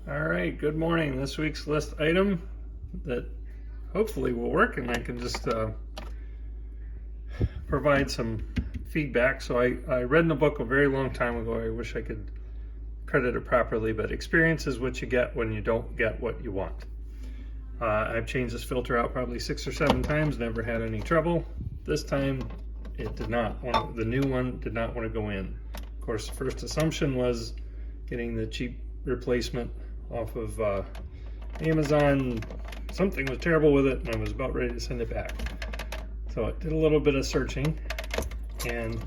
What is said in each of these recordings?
All right, good morning. This week's list item that hopefully will work, and I can just provide some feedback. So I read in a book a very long time ago. I wish I could credit it properly, but experience is what you get when you don't get what you want. I've changed this filter out probably 6 or 7 times, never had any trouble. This time it did not want, the new one did not want to go in. Of course, the first assumption was getting the cheap replacement off of Amazon. Something was terrible with it and I was about ready to send it back. So I did a little bit of searching, and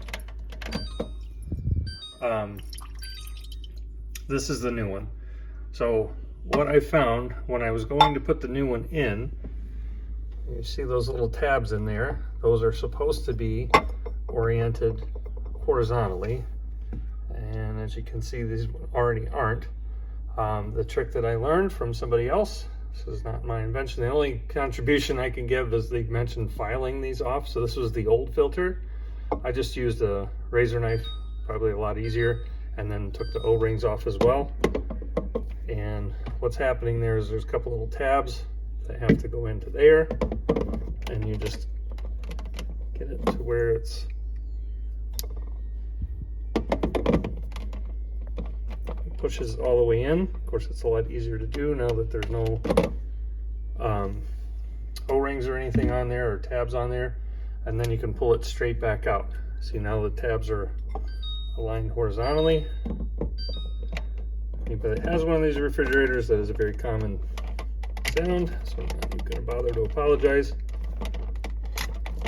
this is the new one. So what I found when I was going to put the new one in, you see those little tabs in there, those are supposed to be oriented horizontally, and as you can see, these already aren't. The trick that I learned from somebody else, this is not my invention, the only contribution I can give is they mentioned filing these off. So this was the old filter. I just used a razor knife, probably a lot easier, and then took the O-rings off as well. And what's happening there is there's a couple little tabs that have to go into there, and you just get it to where it's pushes all the way in. Of course, it's a lot easier to do now that there's no O-rings or anything on there, or tabs on there, and then you can pull it straight back out. See, now the tabs are aligned horizontally. Anybody that has one of these refrigerators, that is a very common sound, so I'm not going to bother to apologize.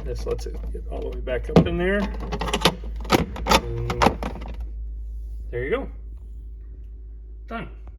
This lets it get all the way back up in there. And there you go. Done.